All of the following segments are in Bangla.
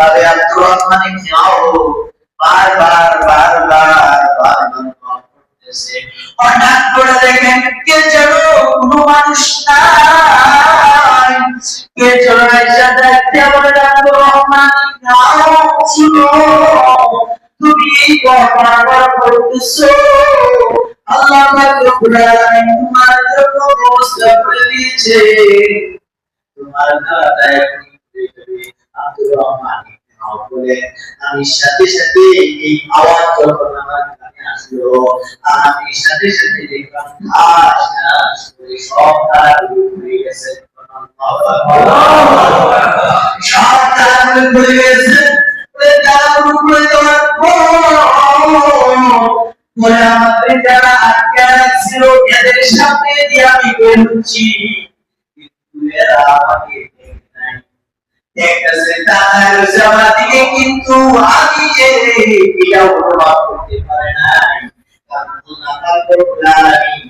ভাবে আব্দুর রহমান ইবনে আউফ বারবার করতেছে। হঠাৎ করে দেখেন কে যেন কোনো মানুষ নাই, কে যেন এসে দেখতে বলে আব্দুর রহমান ইবনে আউফ শুনো, তুমি বারবার করতেছো, আল্লাহ পাক রব্বুল আলামিন তোমার জন্য ব্যবস্থা করে দিয়েছে, তোমার খাতা এখনই খুলে যাবে। আব্দুর রহমান ইবনে আউফ বলে আমি সাথে সাথে এই আওয়াজ যখন আমার কানে আসলো, আমি সাথে সাথে দেখলাম ঠাস ঠাস করে সব তারাগুলো খুলে গেছে। সব তারাগুলো খুলে গেছে। তারাগুলো খুলে যাওয়ার পর আমাদের যারা আটকে ছিল এদের সামনে দিয়ে আমি বের হচ্ছি, কিন্তু এরা আমাকে দেখতেছে তাদের আমার দিকে, কিন্তু আমি যে এটাও অনুভব করতে পারে নাই, কারণ আল্লাহ পাক রব্বুল আলামিন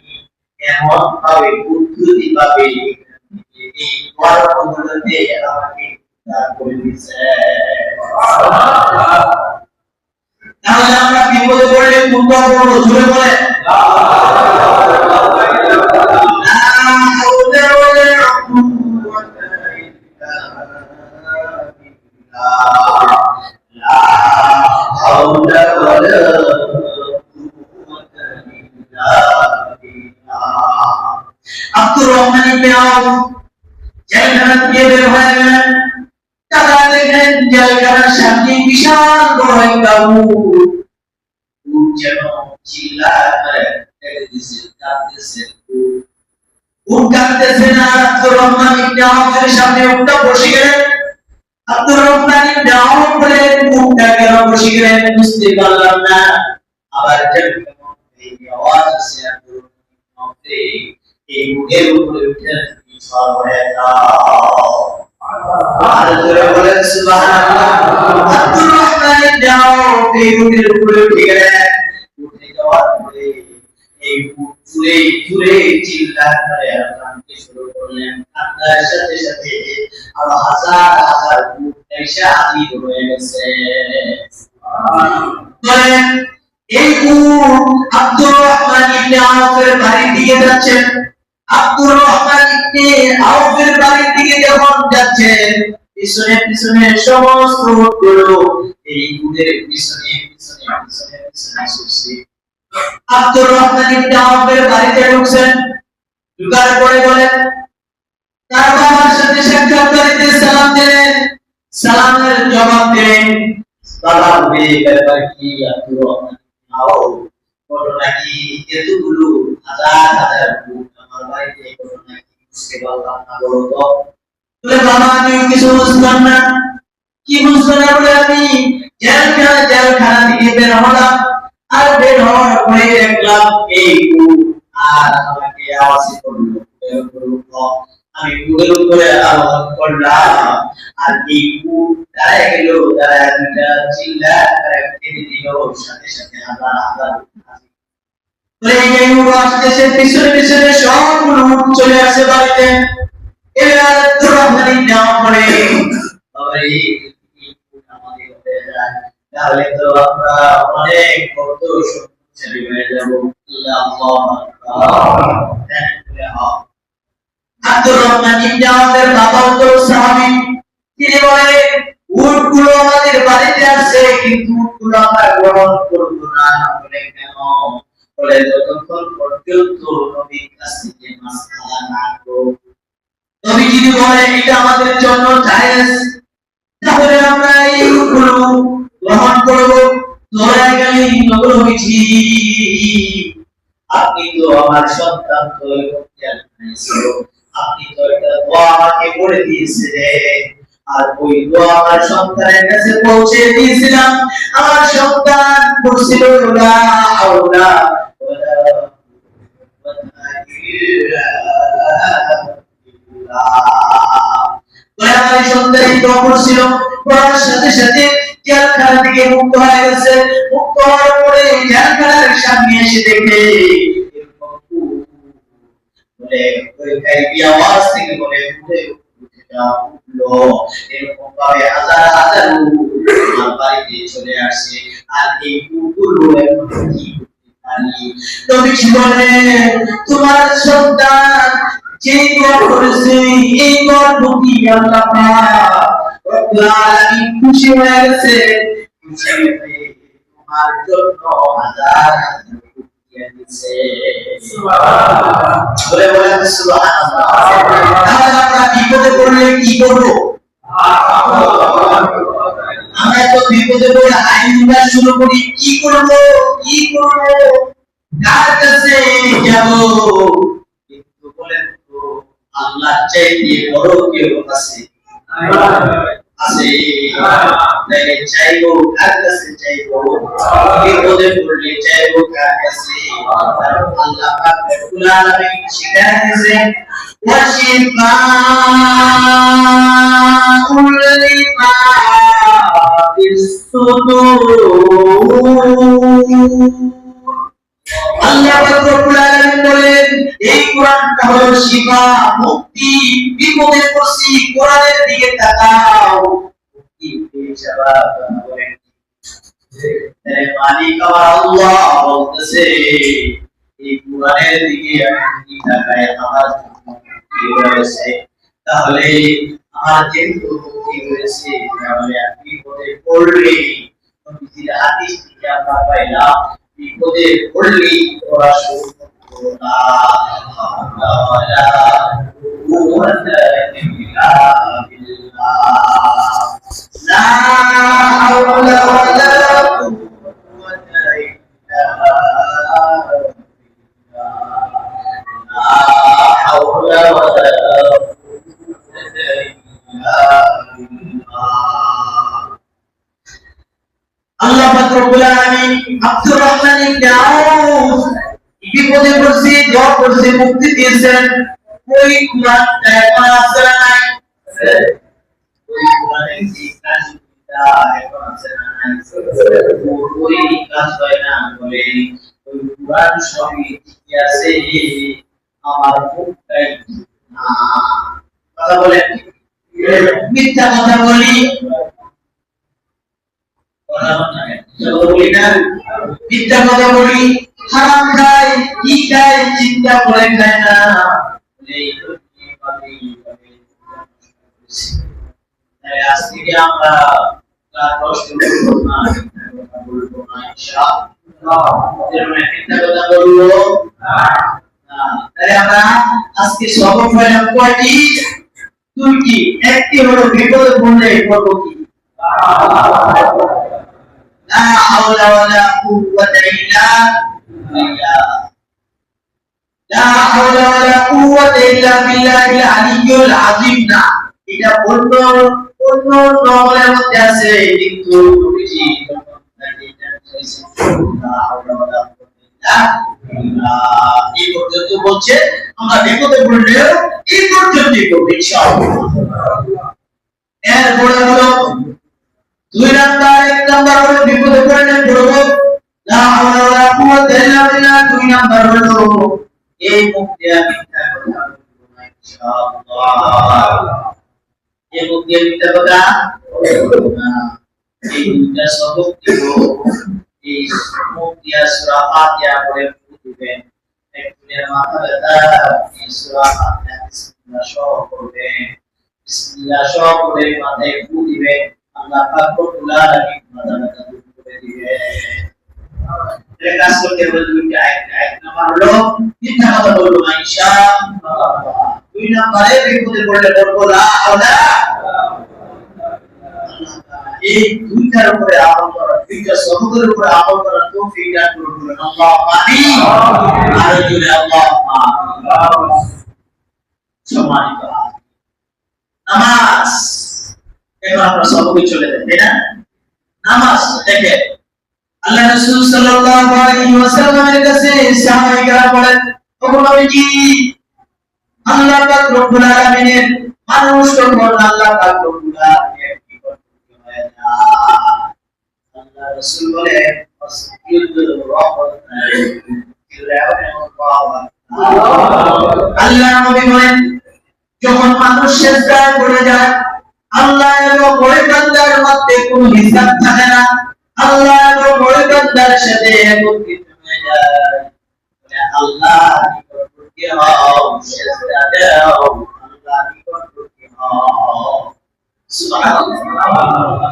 এমন ভাবে বুদ্ধি পাবে এই কর্মগুলোতে আমাকে করে দিয়েছে। তাহলে আমরা বিপদে পড়লে কোনটা করবো? জোরে বলে আব্দুর রহমান ইবনে আউফ জেলখানা থেকে বের হয়ে গেলেন। তারা দেখলেন জেলখানার সামনে বিশাল বড় একটা উট, উট যেন চিল্লায় কাঁদতেছে, উট কাঁদতেছে না। আব্দুর রহমান ইবনে আউফের সামনে উটটা বসে গেলেন। আব্দুর রহমান ইবনে আউফ বলেন উটটা কেন বসে গেলেন বুঝতে পারলাম না। আবার যেমন এই আওয়াজ আছে আব্দুর রহমান আউফে এই উটের উপরে উঠে তুমি সর হয়ে যাও। আর জোরে বলেন সুবহানাল্লাহ। আব্দুর রহমান ইবনে আউফ এই উটের উপরে উঠে গেলেন। উঠে যাওয়ার পরে এই উট জুড়ে জুড়ে চিল্লাতে করে আর কাঁদতে শুরু করলেন। কান্নার সাথে সাথে আরো হাজার হাজার উট এসে হাজির হয়ে গেছে। বলেন এই উট আব্দুর রহমান ইবনে আউফের বাড়ির দিকে যাচ্ছে। আব্দুর রহমান ইবনে আউফের বাড়ির দিকে যখন যাচ্ছেন, পিছনে পিছনে সমস্ত উটগুলো এই উটের পিছনে পিছনে পিছনে পিছনে ছুটছে। আব্দুর রহমান ইবনে আউফের বাড়িতে ঢুকছেন। ঢুকার পরে বলেন তার বাবার সাথে সাক্ষাৎ করিতে সালাম দিলেন। সালামের জবাব দিলেন, বাবা ব্যাপার কি আব্দুর রহমান ইবনে আউফ, ঘটনা কি এতগুলো হাজার হাজার উট আমার বাড়িতে, ঘটনা কি বুঝতে পারলাম না, বলো তো। বলে বাবা আমি কিছু বুঝলাম না। কি বুঝলো না? বলে আমি জেলখানা থেকে বের হলাম, আর বের হওয়ার পরে দেখলাম এই উট আর আমাকে আওয়াজ করলো, আমি উটের উপরে আরোহণ করলাম, আর এই উট দাঁড়ায় গেল, দাঁড়ায় দুইটা চিল্লা করে কেটে দিল, সাথে সাথে হাজার হাজার পিছনে পিছনে সবগুলো উট চলে আসে বাড়িতে। এবার রহমানি নেওয়া পরে তাহলে তো আমরা অনেক বড় শক্তিশালী হয়ে যাব। আব্দুর রহমান ইবনে আউফের বাবাও তো সাহাবী। তিনি বলে উটগুলো আমাদের বাড়িতে আসছে, কিন্তু উটগুলো আমরা গ্রহণ করব না। বলে কেন? বলে যতক্ষণ পর্যন্ত নবীর কাছ থেকে মাসআলা না করব, নবী যদি বলে এটা আমাদের জন্য জায়েজ, তাহলে আমরা এই উটগুলো গ্রহণ করব। ধরে গেলে নবীজি আপনি তো আমার সন্তান, তো আপনি তো একটা দোয়া আমাকে বলে দিয়েছিলেন, আর ওই দোয়া আমার সন্তানের কাছে পৌঁছে দিয়েছিলাম। আমার সন্তান বলছিল লা হাওলা আমার সন্তান দোয়া করছিল, পড়ার সাথে সাথে জেলখানা থেকে মুক্ত হয়ে গেছে। মুক্ত হওয়ার পরে জেলখানার সামনে এসে দেখে বলে ওই আওয়াজ থেকে বলে উঠে উঠে যাও, উঠলো করলো, এরকম ভাবে হাজার হাজার আমার বাড়িতে চলে আসছে। আর এই কুকুরগুলো এখন কি করতে পারি? নবীজি বলেন, তোমার সন্তান যে গর্ব করেছে, এই গর্ব কি আল্লাহ পাক রব্বুল আলামিন খুশি হয়ে গেছে। খুশি হয়ে তোমার জন্য হাজার হাজার কুকুর দিয়েছে। সুবহানাল্লাহ, বলে বলেন সুবহানাল্লাহ। তাহলে আমরা বিপদে পড়লে কি করব? আমরা তো বিপদে পড়লে আইনটা শুরু করি, কি করব কি করব, কার কাছে যাব? কিন্তু বলেন তো, আল্লাহ চাইতে বড় কেউ আছে? আছে? তাইলে চাইবো কার কাছে? চাইবো বিপদে পড়লে চাইবো কার কাছে? আল্লাহ পাক রব্বুল আলামিন শিখায় দিয়েছেন, ওয়াশিফাউল লিমা ফিস সুদূর। আল্লাহ পাক রব্বুল আলামিন বলেন, এই কোরআনটা হলো শিফা, মুক্তি। বিপদে পড়ছি, কোরআনের দিকে তাকাও, মুক্তি পেয়ে যাবা। বলেন তাই মালিক আমার আল্লাহ বলতেছে, এই কোরআনের দিকে আমি তাকাই, আমার মুক্তি হয়েছে। তাহলে আমার যেহেতু মুক্তি হয়েছে, তাহলে আমি বিপদে পড়লে নবীজির হাদিস থেকে আমরা পাইলাম, বিপদে পড়লেই পড়া শুরু করো না। লা হাওলা ওয়ালা কুওয়াতা ইল্লা বিল্লাহ। লা হাওলা ওয়ালা কুওয়াতা ইল্লা বিল্লাহ। আল্লাহ পাক রব্বুল আলামিন আব্দুর রহমান ইবনে আউফ বিপদে পড়ছে, দোয়া করছে, মুক্তি দিয়েছেন। ওই কুরআনটা এখন আছে না নাই? ওই কুরআনের যে কাজটা এখন আছে না নাই? ওই কাজ হয় না বলে ওই কুরআন সবই ঠিক আছে, আমার মুখটাই না। কথা বলেন, মিথ্যা কথা বলি, মিথ্যা কথা বলি, হারাম খাই, কি খাই চিন্তা করে খাই না। আজ থেকে আমরা কষ্ট করবো না, বলবো না, ইনশাআল্লাহ। মিথ্যা কথা বলবো না। তাহলে আমরা আজকে সবক পাইলাম কয়টি? দুইটি। একটি হলো বিপদে পড়লে করবো কি? লা হাওলা ওয়ালা কুওয়াতা ইল্লা বিল্লাহ। লা হাওলা ওয়ালা কুওয়াতা ইল্লা বিল্লাহিল আলিয়্যিল আযীম না, এটা অন্য নবলের মধ্যে আছে, কিন্তু নবীজি লা হাওলা ওয়ালা কুওয়াতা ইল্লা বিল্লাহ এই পর্যন্ত বলছে। আমরা বিপদে পড়লেও এই পর্যন্তই করব ইনশাআল্লাহ। এরপরে হলো দুই নাম্বার, এক নাম্বার হলো বিপদে পড়লে পড়বো লা হাওলা ওয়ালা কুওয়াতা ইল্লা বিল্লাহ। দুই নাম্বার হলো এই মুখ দিয়ে মিথ্যা কথা বলবো না ইনশাআল্লাহ। এই মুখ দিয়ে মিথ্যা কথা বলবো না। এই দুইটা সবক দিব। এই মুখ দিয়ে সূরা ফাতিহা পড়ে দিবেন। একজনের মাথা ব্যথা, এই সূরা ফাতিহা বিসমিল্লাহ সহ পড়বেন। বিসমিল্লাহ সহ পড়ে মাথায় ফু দিবেন। আল্লাহ পাক রব্বুল আলামিন মাথা ব্যথা দূর করে দিবেন। এটা কাজ করতে হলে দুইটা। এক নাম্বার হলো মিথ্যা কথা বলবো না ইনশাআল্লাহ। দুই নাম্বারে বিপদে পড়লে বলবো লা হাওলা। এই দুইটার উপরে আমল করা, দুইটা সবকের উপরে আমল করার তৌফিক দান করুন। আল্লাহু আমিন। আর জোরে আল্লাহু সম্মানিত নামাজ। এখন আমরা সবকে চলে যাই, তাই না? নামাজ দেখে আল্লাহ রাসূল সাল্লাল্লাহু আলাইহি ওয়াসাল্লামের কাছে সাহাবায়ে বলেন, ওগো নবীজি, আল্লাহ পাক রব্বুল আলামিনের মানুষ যখন আল্লাহ পাক রব্বুল আলামিনের কি করতে হয় না, আল্লাহ রাসূল বলেন আল্লাহ নবী বলেন, যখন মানুষ সিজদায় পড়ে যায় আল্লাহ এবং ওই বান্দার মধ্যে কোনো হিসাব থাকে না, আল্লাহ এবং ওই বান্দার সাথে একত্রিত হয়ে যায়। আল্লাহ নিকটবর্তী হও, সেজদা দাও, আল্লাহ নিকটবর্তী হও, সুবহানাল্লাহ,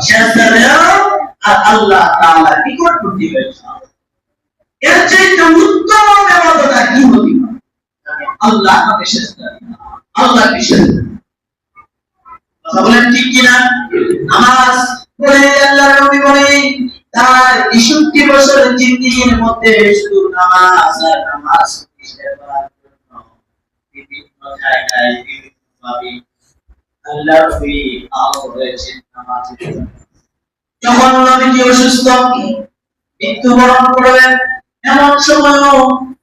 সেজদা দাও আর আল্লাহ তাআলা নিকটবর্তী হয়ে যাও। এর চাইতে উত্তম ইবাদত আর কি হতে পারে? আল্লাহকে সেজদা দাও, আল্লাহকে সেজদা। কথা বলেন ঠিক কিনা? নামাজ পড়ে আল্লাহর নবী বলেন তার ৬৩ বছরের জিন্দেগীর মধ্যে শুধু নামাজ আর নামাজ প্রতিষ্ঠা করার জন্য বিভিন্ন জায়গায় বিভিন্নভাবে আল্লাহর নবী আহত হয়েছেন নামাজের জন্য। যখন নবীজি অসুস্থ মৃত্যুবরণ করলেন, এমন সময়ও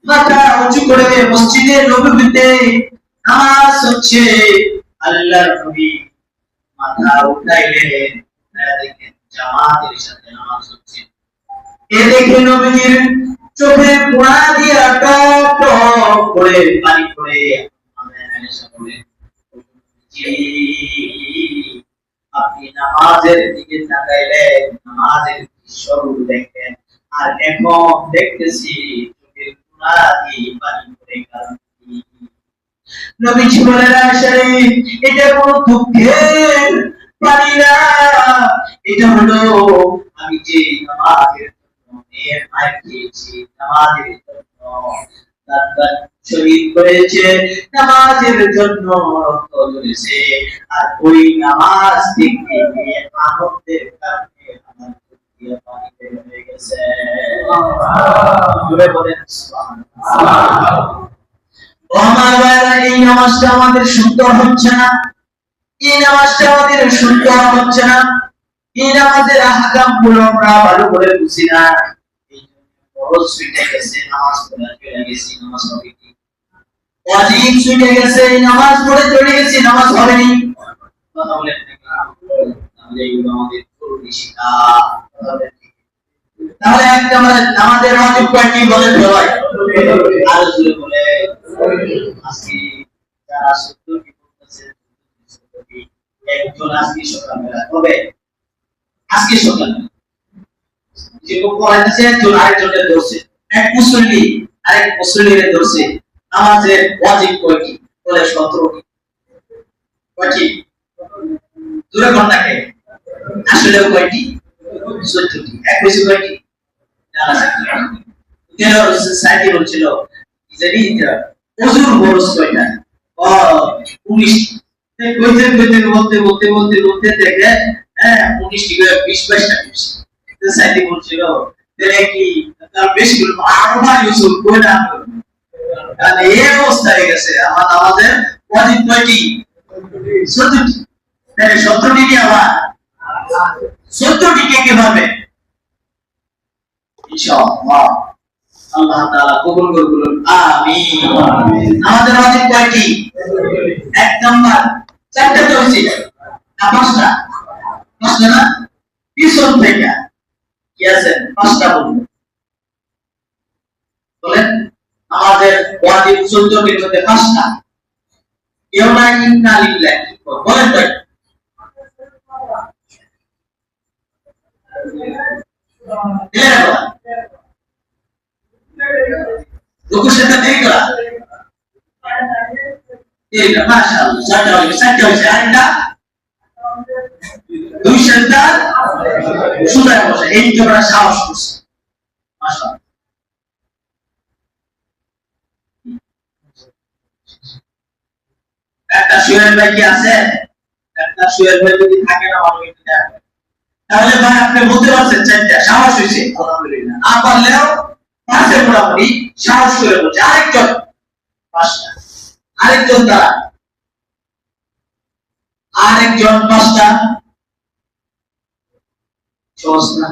মাথা উঁচু করে মসজিদে নববীতে নামাজ হচ্ছে, আল্লাহর নবী মাথা উঠাইলেন, দেখেন জামাতের সাথে নামাজ হচ্ছে। এ দেখে নবীজির চোখে পোড়া দিয়া টপ টপ করে পানি পড়ে। আপনি নামাজের দিকে তাকাইলেন, নামাজের দৃশ্যগুলো দেখেন, আর এখন দেখতেছি চোখের পোড়া দিয়ে পানি পড়ে। কারণ নবীজি বলেন আসলে এটা কোনো দুঃখের পানি না, এটা হলো আমি যে নামাজের জন্য মার খেয়েছি, নামাজের জন্য দাঁত শহীদ হয়েছে, নামাজের জন্য রক্ত ঝরেছে, আর ওই নামাজ দেখতে গিয়ে আনন্দের কারণে আমার চোখ দিয়ে পানি বের হয়ে গেছে। বলেন সুবহানাল্লাহ। এই নামাজটা আমাদের সুন্দর হচ্ছে না, এই নামাজটা আমাদের সুন্দর হচ্ছে না, এই নামাজের আহকাম গুলো আমরা ভালো করে বুঝি না। এই বড় ছুটে গেছে নামাজ পড়া, চলে গেছি নামাজ হবে কি, ওয়াজিব ছুটে গেছে নামাজ পড়ে চলে গেছি নামাজ হবে নি। কথা বলেন তাহলে এগুলো আমাদের জরুরি শিক্ষা। তাহলে একটা আমাদের ওয়াজিব কয়টি বলেন সবাই? আর জোরে বলে। আজকে যারা সত্যি বলতেছে একজন আজকে সকালবেলা হবে, আজকে সকালবেলা যে পড়াইতেছে একজন আরেকজনের ধরছে, এক মুসল্লি আরেক মুসল্লিরে ধরছে। নামাজের ওয়াজিব কয়টি? বলে 17টি। কয়টি? জোরে কোন নাকি? আসলে কয়টি? 14টি। এক বেশি কয়টি? জানা আছে। সাইডে বলছিল জানি ওজুর বরস কয়টা? 19টি। কইতে কইতে বলতে বলতে বলতে বলতে দেখে 19টি 20-22টা বেশি। সাইডে বলছিল তাহলে কি তার বেশি আরো ভাই ওজুর কই না? তাহলে এই অবস্থা হয়ে গেছে। আমার আমাদের ওয়াজিব কয়টি? 14টি। তাহলে 17টি কি আবার 14টি কে কিভাবে? ইনশাআল্লাহ আল্লাহ তাআলা কবুল করুন, আমিন। আমাদের ওয়াজিব কয়টি? এক নাম্বার 4টা তো হইছে না 5টা? 5টা না? পিছন থেকে কি আছে? 5টা বলেন। আমাদের ওয়াজিব 14টির মধ্যে 5টা। কেউ না ইন্না লিল্লাহি বলেন তো। রুকু সেটা দেরি করা, মাশাআল্লাহ। 4টা হইছে আরেকটা 2 সেজদা সুদায় বসে, এই যে আমরা সাহস করছি, মাশাআল্লাহ। একটা শুয়ের ভাই কি আছে? একটা শুয়ের ভাই যদি থাকে না অনেক তাহলে ভাই আপনি বলতে পারছেন 4টা সাহস হইছে, আলহামদুলিল্লাহ। না পারলেও পাশে মোটামুটি সাহস করে বলছে। আরেকজন 5টা, আরেকজন দ্বারা আরেকজন 5টা সহজ না?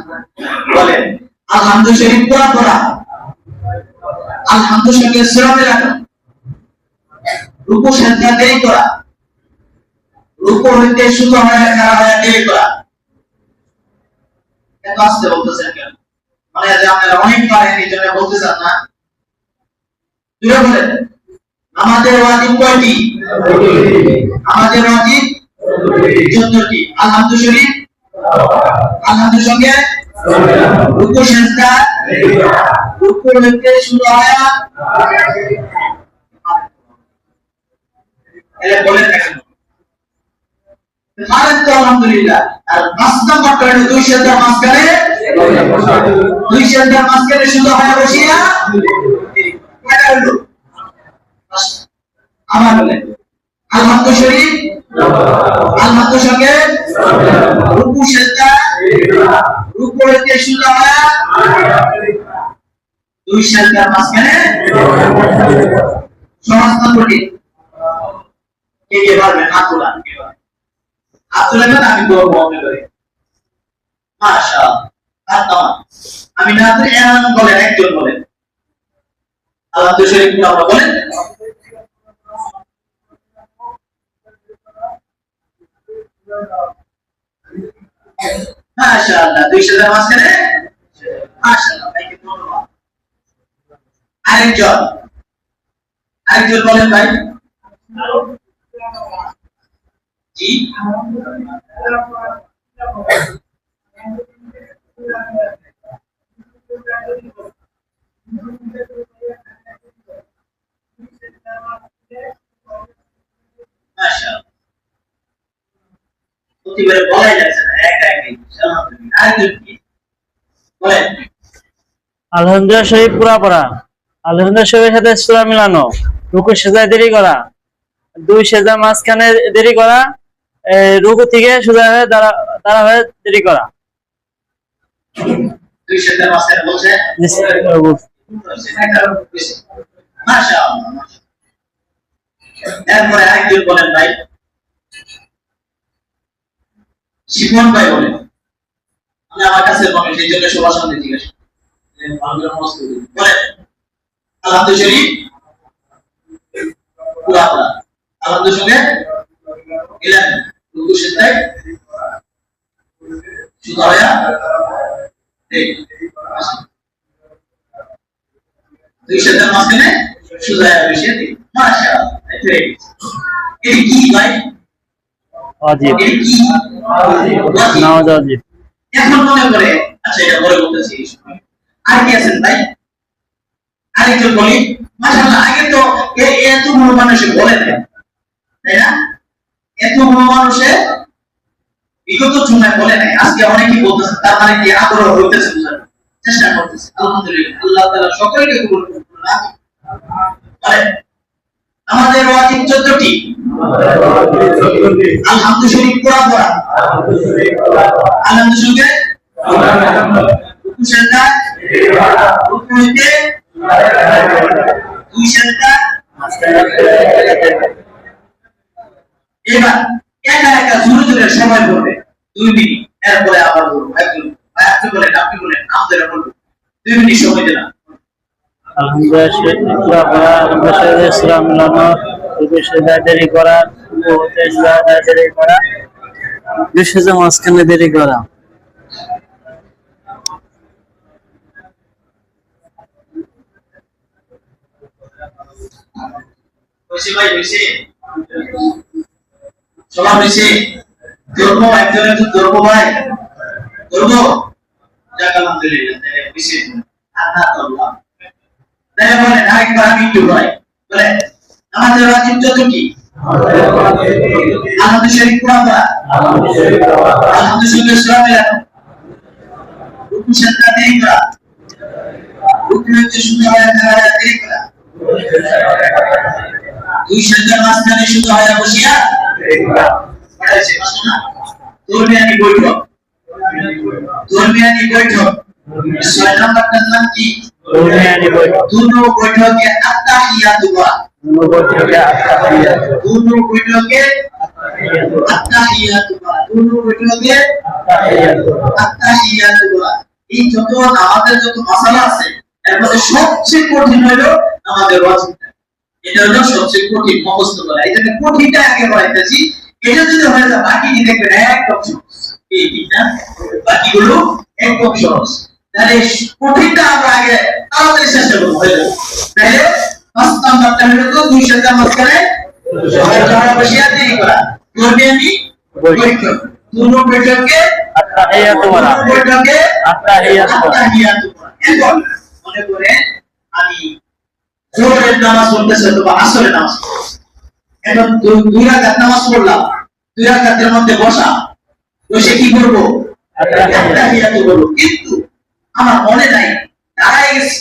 বলেন আলহামদুলিল্লাহ শরীফ পড়া পড়া, আলহামদুলিল্লাহ সঙ্গে সিরাতে রাখা, রুকু সেজদা দেরি করা, রুকু হইতে সোজা হয়ে খাড়া হয়ে দেরি করা। এত আস্তে বলতেছেন কেন? মানে যে আপনারা অনেক পারেন এই জন্য বলতেছেন না? জোরে বলেন। আমাদের ওয়াজিব কয়টি? আমাদের ওয়াজিব 14টি। আলহামদু শরীফ আলহামদুর সঙ্গে রুকু সেজদা রুকু হইতে শুরু হয় এলে বলেন না কেন ফারেজ তো আলহামদুলিল্লাহ আর 5 নম্বরটা হলো দুই সেজদার মাঝখানে শুরু হয় বসিয়া কয়টা হলো আমার বলেন আলহামদু শরীফ আলহামদুর সঙ্গে রুকু সেজদা রুকু হইতে শুরু হয় দুই সেজদার মাঝখানে সমাজতন করি কে কে পারবেন হাত তোলা হাত তোলেন না আমি দোয়া মনে করি মাশাআল্লাহ আমি না তো এমন বলেন একজন বলেন আলহামদুলিল্লাহ শরীফ আমরা বলেন মাশাআল্লাহ দুই সেজদার মাঝখানে মাশাআল্লাহ ভাইকে ধন্যবাদ আরেকজন বলেন ভাই জি মাশাআল্লাহ প্রতিবারে বলাই যাচ্ছে না একা একই আলহামদুলিল্লাহ আরেকজন কি বলেন আলহামদুলিল্লাহ শরীফ পুরা পড়া আলহামদুলিল্লাহ শরীফের সাথে সূরা মিলানো রুকু সেজদায় দেরি করা দুই সেজদার মাঝখানে দেরি করা রুকু থেকে সোজা হয়ে দাঁড়া হয়ে দেরি করা দুই সেজদার মাঝখানে বলছে মাশাআল্লাহ এরপরে আরেকজন বলেন ভাই শিবন ভাই বলেন আমি আমার কাছে বলেন সেই জন্য সবার সামনে জিজ্ঞেস বলেন আলহামদুলিল্লাহ শরীফ পুরা পড়া আলহামদুলিল্লাহ সঙ্গে ইলান রুকু সেজদায় শুরু হয় দুই সেজদার মাঝখানে শুরু হয় বসে মাশাআল্লাহ এটা কি ভাই ওয়াজিব নামাজ ওয়াজিব এখন মনে করে আচ্ছা এটা পরে বলতেছি আর কি আছেন ভাই আরেকজন বলি মাশাআল্লাহ আগে তো এত বড় মানুষে বলে না তাই না এত বড় মানুষে বিগত সময় বলে নাই আজকে অনেকেই বলতেছে তার মানে কি আগ্রহ হইতেছে বুঝার চেষ্টা করতেছে আলহামদুলিল্লাহ আল্লাহ তাআলা সকলকে কবুল করুন আমাদের ওয়াজিব 14টি আলহামদুলিল্লাহ শরীফ পড়া আলহামদুলিল্লাহ রুকু সেজদা রুকু হইতে দুই সেজদা এবার একা একা জোরে জোরে সময় বলবে 2 মিনিট এরপরে আবার বলবো আপনি বলেন আমাদের বলবো 2 মিনিট সময় দিলাম আলহামদুলিল্লাহ শরীফ পুরা পড়া আলহামদুলিল্লাহ সূরা মিলানো রুকু সেজদায় দেরি করা রুকু হইতে সেজদায় দেরি করা দুই সেজদার মাঝখানে দেরি করা ভাই সবাই বেশি ধর্ম একজনের তো ধর্ম ভাই ধর্ম যাক আলহামদুলিল্লাহ বেশি আল্লাহ তাই বলে আরেকবার আমি একটু ভাই বলে আমাদের ওয়াজিব 14টি আলহামদুলিল্লাহ শরীফ পড়া আলহামদুলিল্লাহ সূরা মিলানো রুকু সেজদা দেরি করা রুকু হইতে শুরু হয় দেরি করা দুই সেজদার মাঝখানে শুরু হয় বসিয়া পড়াইছে মাশাআল্লাহ দরমিয়ানি বৈঠক 6 নাম্বারটার নাম কি দরমিয়ানি বৈঠক দুনো বৈঠকে আত্তাহিয়াতু এই যত আমাদের যত মাসালা আছে এর মধ্যে সবচেয়ে কঠিন হলো আমাদের ওয়াজিবটা এটা হলো সবচেয়ে কঠিন মুখস্থ করা এই জন্য কঠিনটা আগে বলাইতেছি এটা যদি হয়ে যায় বাকি কি দেখবেন একদম সহজ এই তিনটা বাকিগুলো একদম সহজ তাহলে কঠিনটা আমরা আগে তাড়াতাড়ি চেষ্টা করব হয়ে যাবে তাহলে ফার্স্ট নাম্বারটা হলো তো দুই সেজদার মাঝখানে সবাই বসিয়া দেরি করা করবে আমি বৈঠক। দুনো বৈঠকে আত্তাহিয়াতু করা। দুনো বৈঠকে আত্তাহিয়াতু করা। আত্তাহিয়াতু করা। এরপর মনে করে আমি জোহরের নামাজ পড়তেছি অথবা আসরের নামাজ পড়তেছি। এখন দুই রাকাত নামাজ পড়লাম, দুই রাকাতের মধ্যে বসা, বসে কি করবো? আত্তাহিয়াতু করবো। কিন্তু আমার মনে নাই, দাঁড়ায় গেছি,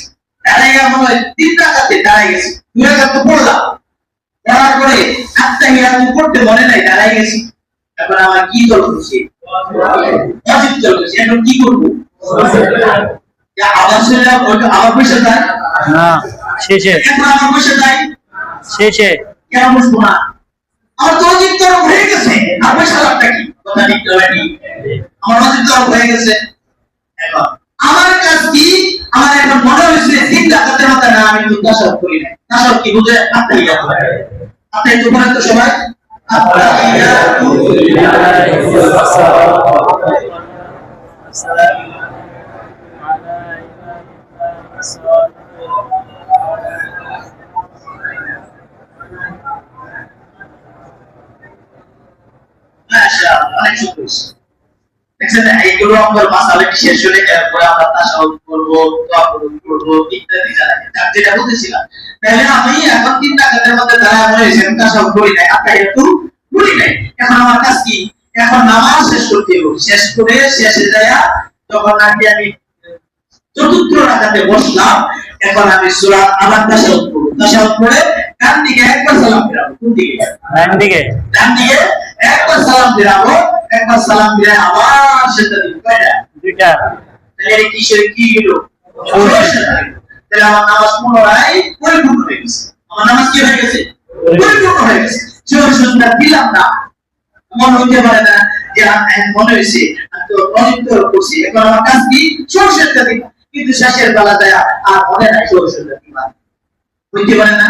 দাঁড়ায় গিয়ে মনে হয় 3 রাকাতে দাঁড়ায় গেছি, 2 রাকাত তো পড়লাম, পড়ার পরে আত্তাহিয়াতু পড়তে মনে নাই, দাঁড়ায় গেছি। এখন আমার কি দল হচ্ছে? ওয়াজিব দল হচ্ছে। এখন কি করবো? আবার চলে যাবো, আবার বসে যাই না, শেষে এখন আমার বসে যাই, শেষে কেন বসবো না? আমার তো ওয়াজিব তরফ হয়ে গেছে, আর বসে লাভটা কি? কথা ঠিক না ভাই? আমার ওয়াজিব তরফ হয়ে গেছে। এখন আমার কাজ কি? আমার এখন মনে হয়েছে 3 রাকাতের মধ্যে না, আমি তো তাসাউফ করি না। তাসাউফ কি বুঝে? আত্তাহিয়াতু। আত্তাহিয়াতু পড়েন তো সবাই। আত্তাহিয়াতু মাশাআল্লাহ, অনেক সুন্দর। দেখছেন, এইগুলো আমার মাসালা শেষ হলে এরপরে আমরা তাসাউফ করবো, দোয়া করবো, ইত্যাদি যেটা বলতেছিলাম। তাহলে আমি এখন 3 রাকাতের মধ্যে দাঁড়ায় রয়েছি, আমি তাসাউফ করি নাই, আত্তাহিয়াতু করি নাই। এখন আমার কাজ কি? এখন নামাজ শেষ করতে হবে। শেষ করে শেষে যায়া যখন নাকি আমি 4র্থ রাকাতে বসলাম, এখন আমি সূরা আবার তাসাউফ করব। তাসাউফ করে ডান দিকে একবার সালাম ফিরাবো। কোন দিকে? ডান দিকে। ডান দিকে একবার সালাম ফিরাবো, একবার সালাম ফিরে আবার সেটা দিব। কয়টা? 2টা। তাহলে কিসের কি হলো? তাহলে আমার নামাজ পুনরায় পরিপূর্ণ হয়ে গেছে। আমার নামাজ কি হয়ে গেছে? পরিপূর্ণ হয়ে গেছে। জোর সুন্দর দিলাম না, মনে হতে পারে না যে মনে হয়েছে আমি তো অনিত্য করছি, এখন আমার কাজ কি? সরষেরটা দিব। কিন্তু শেষের বেলা যায় আর মনে নাই সরষেরটা দিবা, হইতে পারে না?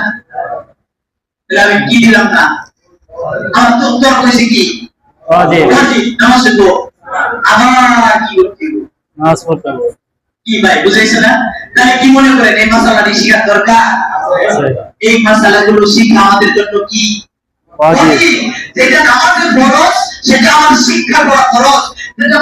তাহলে আমি কি দিলাম না? আমার তো উত্তর হয়েছে কি? ওয়াজিব। নামাজ পড়বো, আবার কি করতে হবে? নামাজ পড়তে হবে। কি ভাই বুঝাইছে না? তাহলে কি মনে করেন এই মাসালাটি শেখার দরকার? এই মাসালাগুলো শিখা আমাদের জন্য কি ওয়াজিব। যেটা নামাজের ফরজ, সেটা আমার শিক্ষা করা ফরজ, যেটা